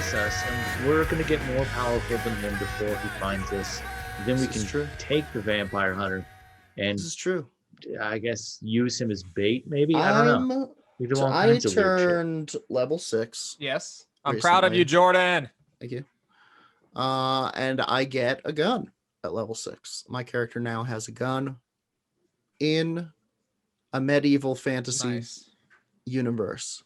chase us, and we're going to get more powerful than him before he finds us. Then we can take the vampire hunter and This is true. I guess use him as bait, maybe. I don't know. We do all kinds of weird shit. turned level 6. Yes. I'm proud of you, recently. Jordan. Thank you. And I get a gun at level 6. My character now has a gun in a medieval fantasy Nice. universe.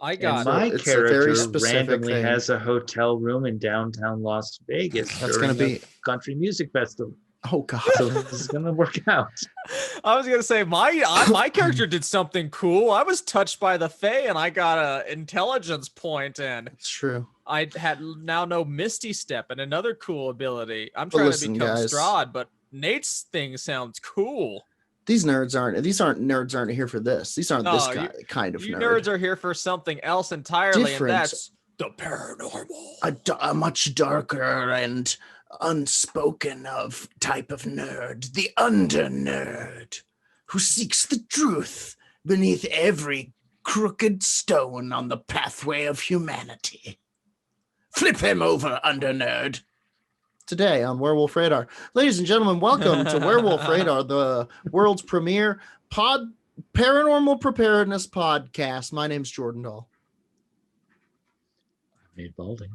I And got my it's a very character specific randomly thing. has a hotel room in downtown Las Vegas That's during gonna be- a country music festival. Oh god. So this is going to work out. I was gonna say my character did something cool. I was touched by the Fae, and I got a intelligence point, and It's true. I had now know Misty Step and another cool ability. I'm But trying listen, to become guys. Strahd, but Nate's thing sounds cool. These nerds aren't here for this. These aren't this kind of You nerd. nerds are here for something else entirely, Different. and that's the paranormal. A much darker and unspoken of type of nerd, the under nerd, who seeks the truth beneath every crooked stone on the pathway of humanity. Flip him over, under nerd. Today on Werewolf Radar. Ladies and gentlemen, welcome to Werewolf Radar, the world's premier paranormal preparedness podcast. My name's Jordan Dahl. Nate Balding.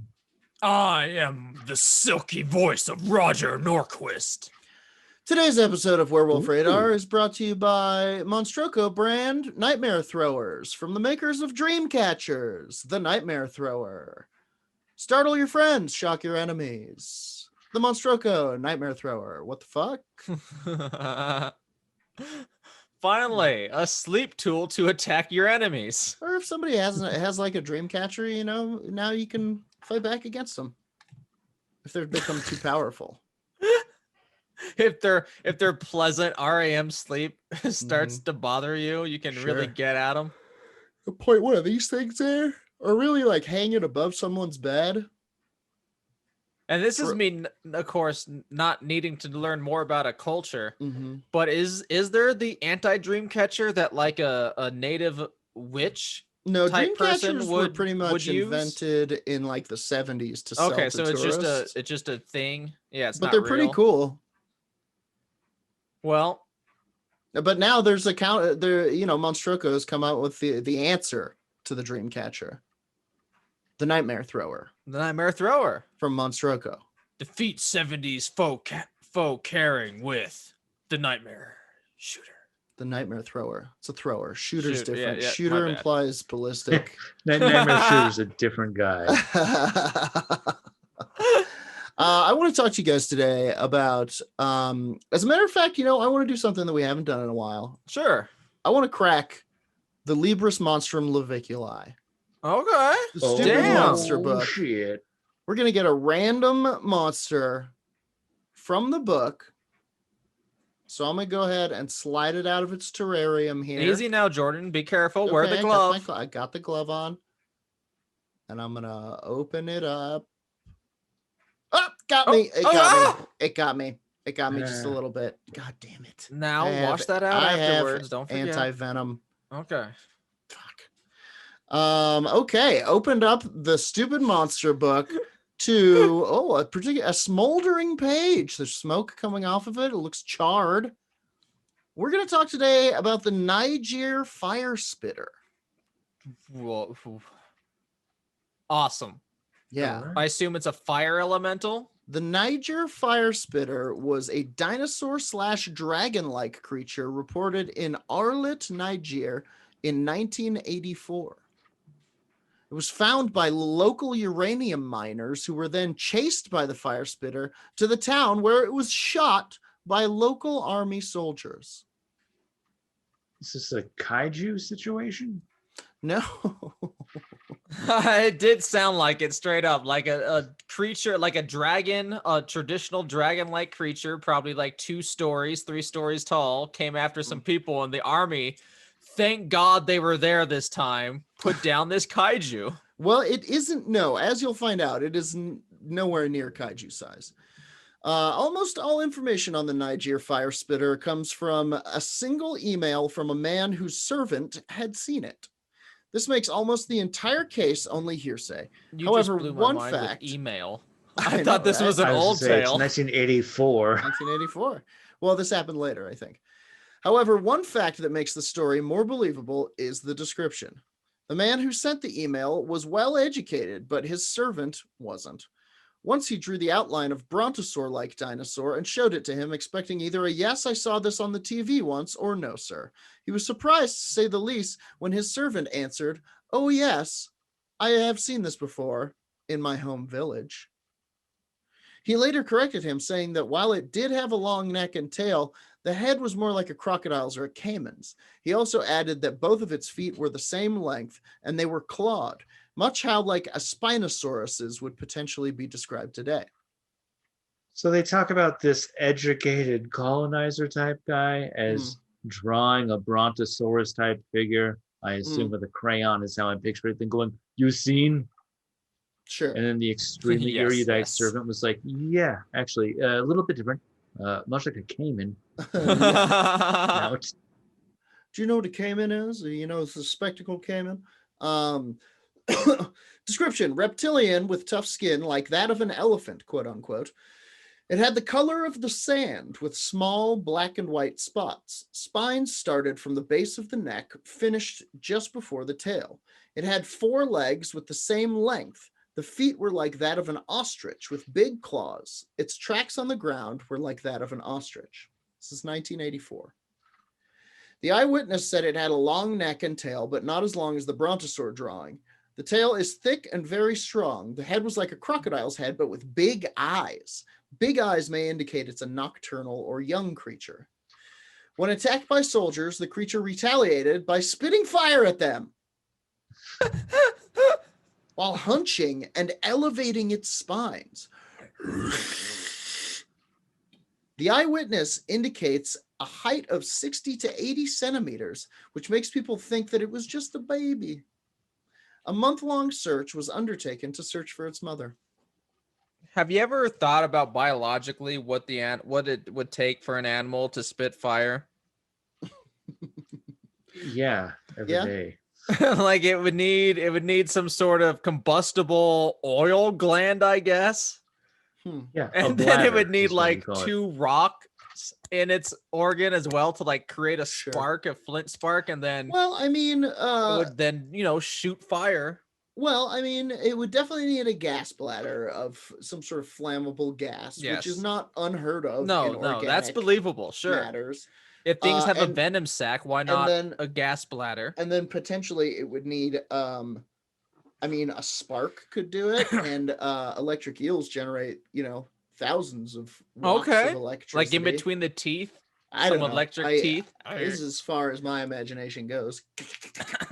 I am the silky voice of Roger Norquist. Today's episode of Werewolf Radar is brought to you by Monstroco brand Nightmare Throwers from the makers of Dream Catchers, the Nightmare Thrower. Startle your friends, shock your enemies. The Monstroco Nightmare Thrower. What the fuck? Finally, a sleep tool to attack your enemies. Or if somebody has like a dream catcher, now you can fight back against them if they've become too powerful. If their pleasant REM sleep starts to bother you, you can really get at them. Point one of these things there are really like hanging above someone's bed. And this is me, of course, not needing to learn more about a culture. Mm-hmm. But is there the anti-dream catcher that like a native witch? No, type dream catchers person were would- pretty much would use? invented in like the 70s to sell Okay, to so tourists. it's just a thing. Yeah, it's but not they're real. pretty cool. Well, But now there's a count. Monstroco has come out with the answer to the dream catcher, the Nightmare Thrower the Nightmare Thrower. from Monstroco. Defeat 70s foe carrying with the Nightmare Shooter. The Nightmare Thrower. It's a thrower. Shooter's Shoot, yeah, different. yeah, my Shooter bad. implies ballistic. Nightmare Shooter's a different guy. I want to talk to you guys today about, as a matter of fact, I want to do something that we haven't done in a while. Sure. I want to crack the Libris Monstrum Laviculi. Okay. The stupid damn. monster book. Shit. We're going to get a random monster from the book. So I'm going to go ahead and slide it out of its terrarium here. Easy now, Jordan. Be careful. Okay, Wear the glove. I got the glove on. And I'm going to open it up. Oh, got me. It got me. It got me. It got me just a little bit. God damn it. Now I wash have- that out I afterwards. have Don't forget. anti-venom. Okay. Fuck. Okay. Opened up the stupid monster book to a smoldering page. There's smoke coming off of it. It looks charred. We're gonna talk today about the NIger Firespitter. Whoa. Awesome. Yeah. I assume it's a fire elemental. The NIger Firespitter was a dinosaur/dragon-like creature reported in Arlit, Niger in 1984. It was found by local uranium miners who were then chased by the Firespitter to the town where it was shot by local army soldiers. Is this a kaiju situation? No. It did sound like it straight up, like a creature, like a dragon, a traditional dragon-like creature, probably like 2 stories, 3 stories tall, came after some people in the army. Thank God they were there this time. Put down this kaiju. Well, it isn't. No, as you'll find out, it is nowhere near kaiju size. Almost all information on the NIger Firespitter comes from a single email from a man whose servant had seen it. This makes almost the entire case only hearsay. You However, just blew my one mind fact- with email. I I thought know, this right? was an I was old to say, it's tale. 1984. 1984. Well, this happened later, I think. However, one fact that makes the story more believable is the description. The man who sent the email was well educated, but his servant wasn't. Once he drew the outline of brontosaur-like dinosaur and showed it to him, expecting either a yes, I saw this on the TV once, or no, sir. He was surprised, to say the least, when his servant answered, oh yes, I have seen this before in my home village. He later corrected him, saying that while it did have a long neck and tail, the head was more like a crocodile's or a caiman's. He also added that both of its feet were the same length and they were clawed, much how like a Spinosaurus's would potentially be described today. So they talk about this educated colonizer type guy as drawing a brontosaurus type figure. I assume with a crayon is how I picture it. Then going, you seen? Sure. And then the extremely Yes, erudite yes. servant was like, yeah, actually, a little bit different. Much like a caiman. Now it's Do you know what a caiman is? You know, it's a spectacled caiman. Description: reptilian with tough skin like that of an elephant, quote unquote. It had the color of the sand with small black and white spots. Spines started from the base of the neck, finished just before the tail. It had 4 legs with the same length. The feet were like that of an ostrich with big claws. Its tracks on the ground were like that of an ostrich. This is 1984. The eyewitness said it had a long neck and tail, but not as long as the brontosaur drawing. The tail is thick and very strong. The head was like a crocodile's head, but with big eyes. Big eyes may indicate it's a nocturnal or young creature. When attacked by soldiers, the creature retaliated by spitting fire at them while hunching and elevating its spines. The eyewitness indicates a height of 60 to 80 centimeters, which makes people think that it was just a baby. A month-long search was undertaken to search for its mother. Have you ever thought about biologically what it would take for an animal to spit fire? yeah, every day. Like it would need some sort of combustible oil gland, I guess. Yeah, And then it would need like 2 rocks in its organ as well to like create a spark, a flint spark, and then well, I mean, it would then shoot fire. Well, I mean, it would definitely need a gas bladder of some sort of flammable gas, which is not unheard of. No, that's believable. Sure. Matters. If things have a venom sac, why not a gas bladder? And then potentially it would need, I mean, a spark could do it, and electric eels generate, thousands of watts of electricity. Like in between the teeth. I don't know. Electric teeth. This is as far as my imagination goes.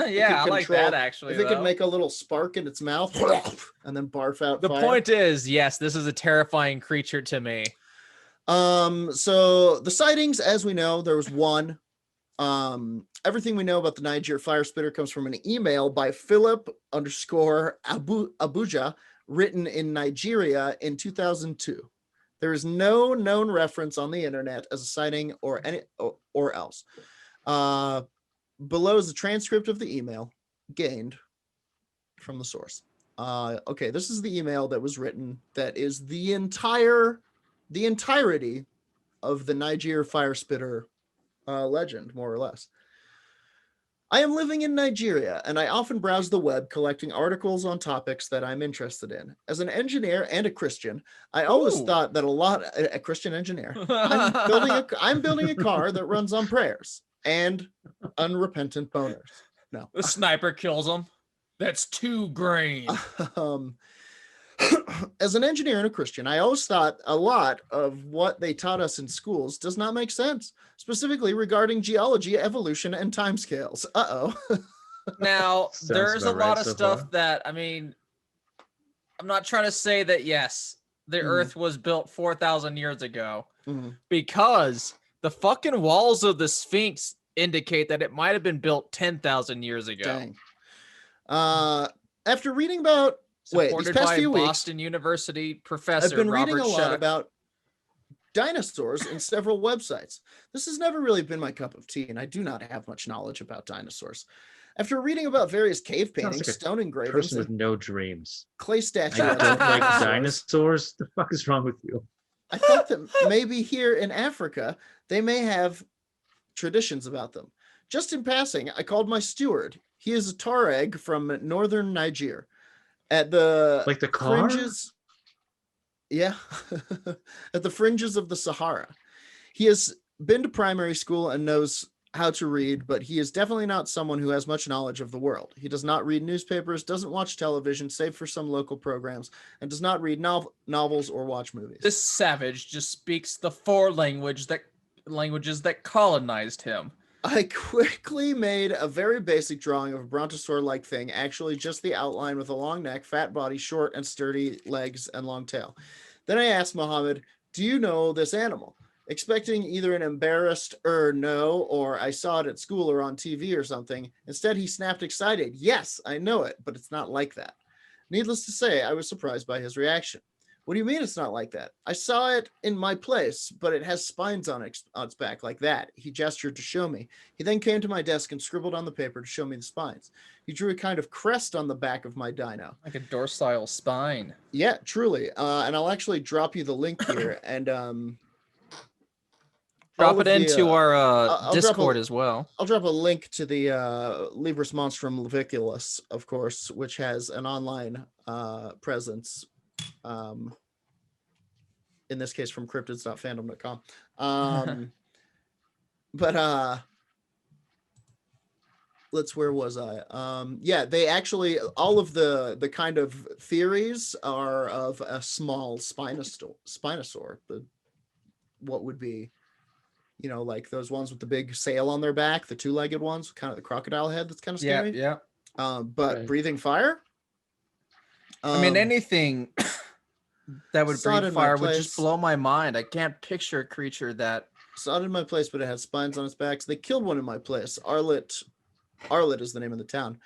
Yeah, I like that actually. If it could make a little spark in its mouth and then barf out the fire. point is, yes, this is a terrifying creature to me. So the sightings, as we know, there was one. Everything we know about the Niger Firespitter comes from an email by Philip_Abuja, written in Nigeria in 2002. There is no known reference on the internet as a sighting or else. Below is a transcript of the email gained from the source. Okay, this is the email that was written. That is the entirety of the Niger Firespitter legend, more or less. I am living in Nigeria, and I often browse the web collecting articles on topics that I'm interested in. As an engineer and a Christian, I always thought that a Christian engineer, I'm building a car that runs on prayers and unrepentant boners. No. The sniper kills him. That's 2 grain. As an engineer and a Christian, I always thought a lot of what they taught us in schools does not make sense, specifically regarding geology, evolution, and timescales. Now, there's a lot of so stuff far. that, I mean, I'm not trying to say that, yes, the Earth was built 4,000 years ago, because the fucking walls of the Sphinx indicate that it might have been built 10,000 years ago. Dang. After reading about Supported these past by few weeks, Boston University professor I've been reading Robert a lot Schuck. about dinosaurs in several websites. This has never really been my cup of tea, and I do not have much knowledge about dinosaurs. After reading about various cave Sounds paintings, like a stone engravings, Person with and no dreams. clay I statuettes don't of like dinosaurs, dinosaurs. The fuck is wrong with you? I thought that maybe here in Africa, they may have traditions about them. Just in passing, I called my steward. He is a Tuareg from northern Niger. At the Like the car? fringes, yeah, at the fringes of the Sahara. He has been to primary school and knows how to read, but he is definitely not someone who has much knowledge of the world. He does not read newspapers, doesn't watch television, save for some local programs, and does not read novels or watch movies. This savage just speaks the four languages that colonized him. I quickly made a very basic drawing of a brontosaur-like thing, actually just the outline with a long neck, fat body, short and sturdy legs, and long tail. Then I asked Muhammad, do you know this animal? Expecting either an embarrassed no, or I saw it at school or on TV or something. Instead, he snapped excited. Yes, I know it, but it's not like that. Needless to say, I was surprised by his reaction. What do you mean it's not like that? I saw it in my place, but it has spines on its back like that. He gestured to show me. He then came to my desk and scribbled on the paper to show me the spines. He drew a kind of crest on the back of my dino. Like a dorsal spine. Yeah, truly. And I'll actually drop you the link here and drop it into our Discord as well. I'll drop a link to the Libris Monstrum Leviculus, of course, which has an online presence. In this case from cryptids.fandom.com. But where was I? Yeah, they actually, all of the kind of theories are of a small spinosaur, what would be, like those ones with the big sail on their back, the two-legged ones, kind of the crocodile head. That's kind of scary. Yeah. But right. Breathing fire. I mean, anything that would breathe fire would just blow my mind. I can't picture a creature that. Saw it in my place, but it had spines on its back. So they killed one in my place. Arlet is the name of the town.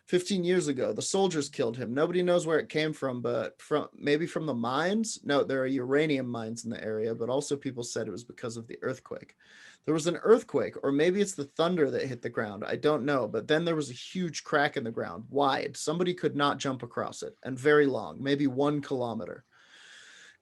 15 years ago, the soldiers killed him. Nobody knows where it came from, but maybe from the mines. No, there are uranium mines in the area, but also people said it was because of the earthquake. There was an earthquake, or maybe it's the thunder that hit the ground. I don't know. But then there was a huge crack in the ground, wide. Somebody could not jump across it, and very long, maybe 1 kilometer.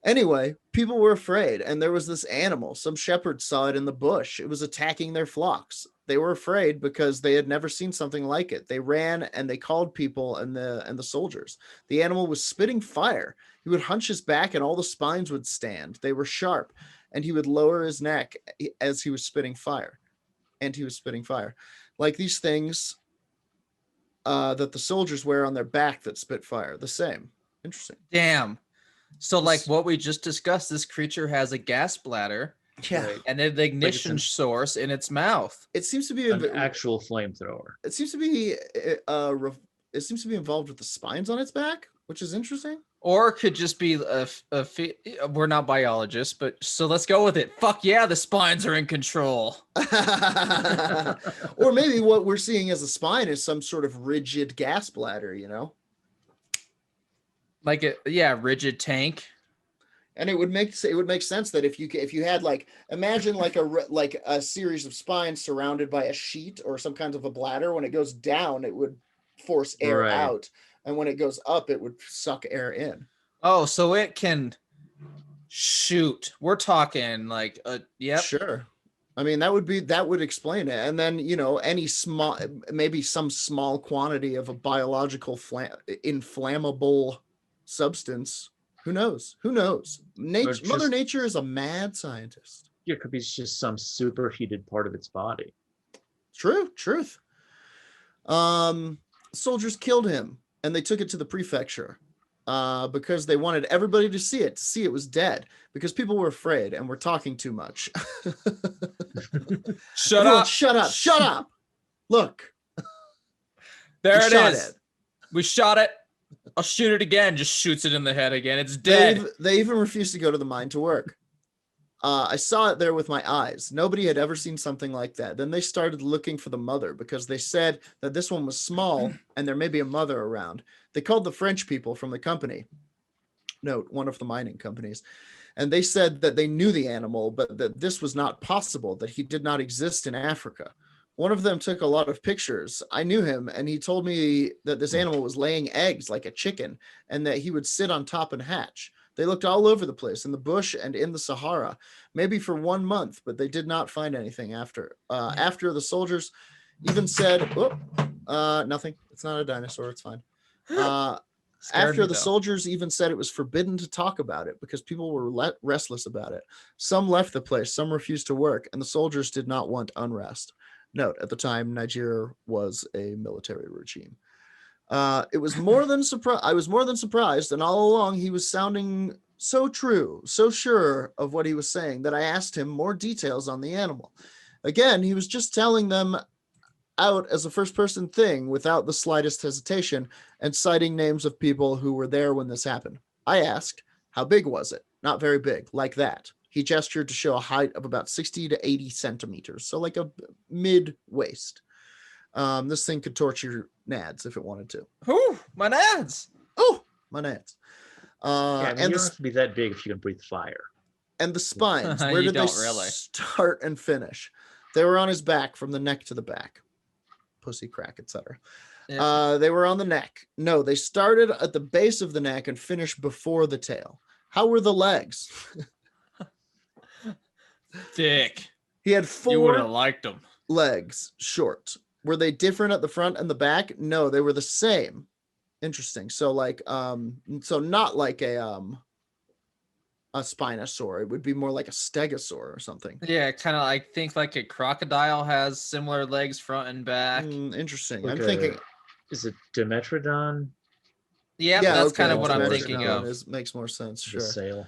Anyway, people were afraid, and there was this animal. Some shepherds saw it in the bush. It was attacking their flocks. They were afraid because they had never seen something like it. They ran and they called people and the soldiers. The animal was spitting fire. He would hunch his back and all the spines would stand. They were sharp, and he would lower his neck as he was spitting fire. And he was spitting fire. Like these things that the soldiers wear on their back that spit fire. The same. Interesting. Damn. So like what we just discussed, this creature has a gas bladder, and an ignition source in its mouth. It seems to be an actual flamethrower. It seems to be involved with the spines on its back, which is interesting. Or it could just be we're not biologists, but so let's go with it. Fuck yeah, the spines are in control. Or maybe what we're seeing as a spine is some sort of rigid gas bladder, Like rigid tank. And it would make sense that if you had imagine a series of spines surrounded by a sheet or some kind of a bladder. When it goes down, it would force air out, and when it goes up, it would suck air in. Oh, so it can shoot. We're talking Sure. I mean, that would explain it. And then, any maybe some small quantity of a biological inflammable substance. Who knows? Mother Nature is a mad scientist. Yeah, it could be just some superheated part of its body. Truth. Soldiers killed him, and they took it to the prefecture because they wanted everybody to see it was dead, because people were afraid and were talking too much. Shut up. Look. There it is. We shot it. I'll shoot it again. Just shoots it in the head again. It's dead. They even refused to go to the mine to work. I saw it there with my eyes. Nobody had ever seen something like that. Then they started looking for the mother because they said that this one was small and there may be a mother around. They called the French people from the company. Note, one of the mining companies. And they said that they knew the animal, but that this was not possible, that he did not exist in Africa. one of them took a lot of pictures. I knew him, and he told me that this animal was laying eggs like a chicken, and that he would sit on top and hatch. They looked all over the place, in the bush and in the Sahara, maybe for 1 month, but they did not find anything after. After the soldiers even said, nothing. It's not a dinosaur. It's fine. After the soldiers even said it was forbidden to talk about it because people were restless about it. Some left the place, some refused to work, and the soldiers did not want unrest. Note, at the time, Niger was a military regime. It was more than I was more than surprised, and all along he was sounding so true, so sure of what he was saying that I asked him more details on the animal. Again, he was just telling them out as a first-person thing without the slightest hesitation and citing names of people who were there when this happened. I asked, how big was it? Not very big, like that. He gestured to show a height of about 60 to 80 centimeters, so like a mid-waist. This thing could torture nads if it wanted to. Ooh, my nads! Oh, my nads. And you don't have to be that big if you can breathe fire. And the spines, where did they start and finish? They were on his back from the neck to the back. Pussy crack, etc. Yeah. They were on the neck. No, they started at the base of the neck and finished before the tail. How were the legs? Thick. He had 4 You would have liked them. Legs, short. Were they different at the front and the back? No, they were the same. Interesting. So like so not like a spinosaur. It would be more like a stegosaur or something. Yeah, kind of like think like a crocodile has similar legs front and back. Interesting. Like I'm thinking, is it Dimetrodon? Yeah, that's kind of what I'm thinking of. Makes more sense. Sure. The sail.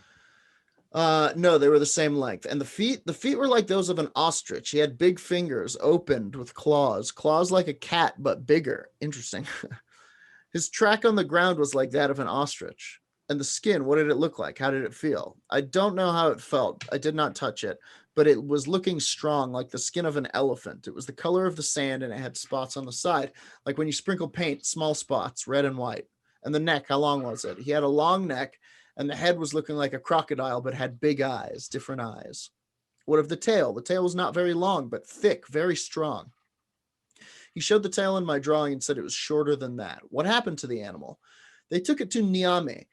No, they were the same length. And the feet were like those of an ostrich. He had big fingers opened with claws like a cat, but bigger. Interesting. His track on the ground was like that of an ostrich. And the skin, what did it look like? How did it feel? I don't know how it felt. I did not touch it, but it was looking strong, like the skin of an elephant. It was the color of the sand, and it had spots on the side, like when you sprinkle paint, small spots, red and white. And the neck, how long was it? He had a long neck, and the head was looking like a crocodile, but had big eyes, different eyes. What of the tail? The tail was not very long, but thick, very strong. He showed the tail in my drawing and said it was shorter than that. What happened to the animal? They took it to Niamey.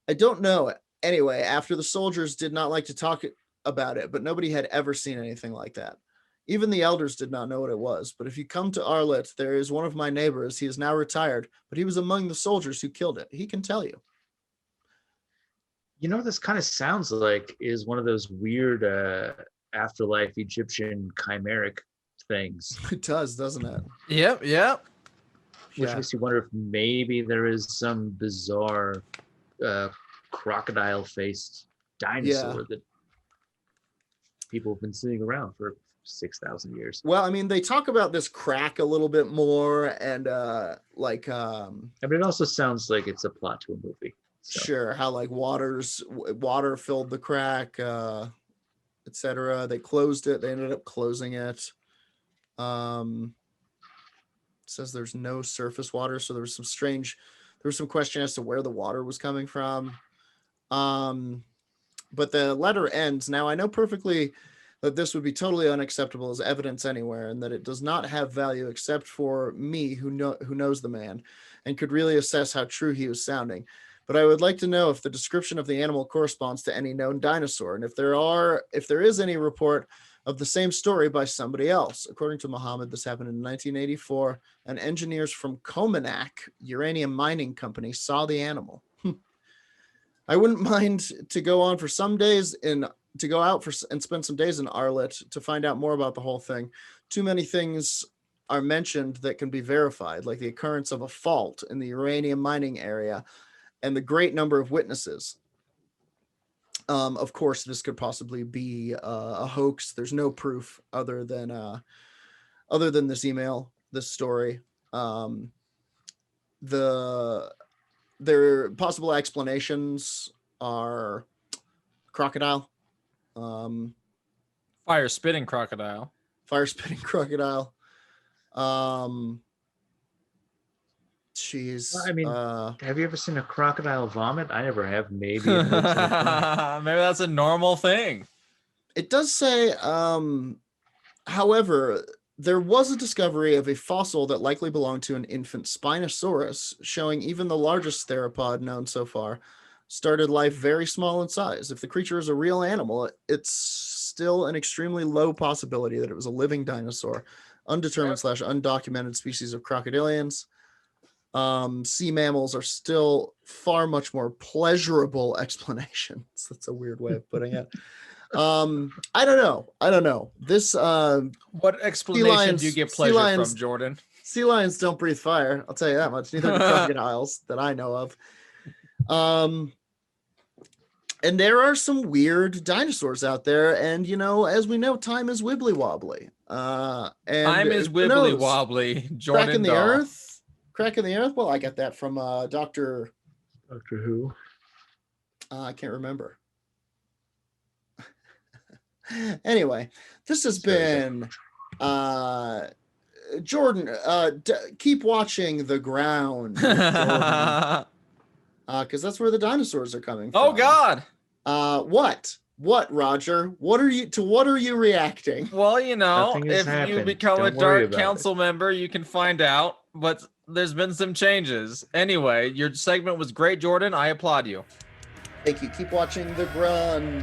I don't know. Anyway, after the soldiers did not like to talk about it, but nobody had ever seen anything like that. Even the elders did not know what it was. But if you come to Arlet, there is one of my neighbors. He is now retired, but he was among the soldiers who killed it. He can tell you. You know what this kind of sounds like is one of those weird afterlife Egyptian chimeric things. It does, doesn't it? Yep. Which makes you wonder if maybe there is some bizarre crocodile-faced dinosaur that people have been sitting around for 6,000 years. Well, I mean, they talk about this crack a little bit more, and I mean, it also sounds like it's a plot to a movie. So. Sure, how like water filled the crack, etc. They closed it. They ended up closing it. Says there's no surface water, so there was some question as to where the water was coming from. But the letter ends. Now I know perfectly that this would be totally unacceptable as evidence anywhere, and that it does not have value except for me who knows the man and could really assess how true he was sounding. But I would like to know if the description of the animal corresponds to any known dinosaur, and if there is any report of the same story by somebody else. According to Muhammad, this happened in 1984, and engineers from Cominac uranium mining company saw the animal. I wouldn't mind to go out for some days and spend some days in Arlet to find out more about the whole thing. Too many things are mentioned that can be verified, like the occurrence of a fault in the uranium mining area and the great number of witnesses. Of course, this could possibly be a hoax. There's no proof other than this email, this story. Their possible explanations are crocodile, fire spitting crocodile. Jeez. Well, I mean, have you ever seen a crocodile vomit? I never have. Maybe. Maybe that's a normal thing. It does say, however, there was a discovery of a fossil that likely belonged to an infant Spinosaurus, showing even the largest theropod known so far started life very small in size. If the creature is a real animal, it's still an extremely low possibility that it was a living dinosaur. Undetermined / undocumented species of crocodilians. Sea mammals are still far much more pleasurable explanations. That's a weird way of putting it. I don't know. This what explanation do you get pleasure from, Jordan? Sea lions don't breathe fire. I'll tell you that much. Neither do crocodiles that I know of. And there are some weird dinosaurs out there, and as we know, time is wibbly wobbly. And time is wibbly wobbly. Jordan Crack in the earth. Crack in the earth. Well, I got that from Doctor Who. I can't remember. Anyway, this has been Jordan. Keep watching the ground, because that's where the dinosaurs are coming from. Oh God! What, Roger? What are you reacting? Well, if you become a Dark Council member, you can find out. But there's been some changes. Anyway, your segment was great, Jordan. I applaud you. Thank you. Keep watching the ground.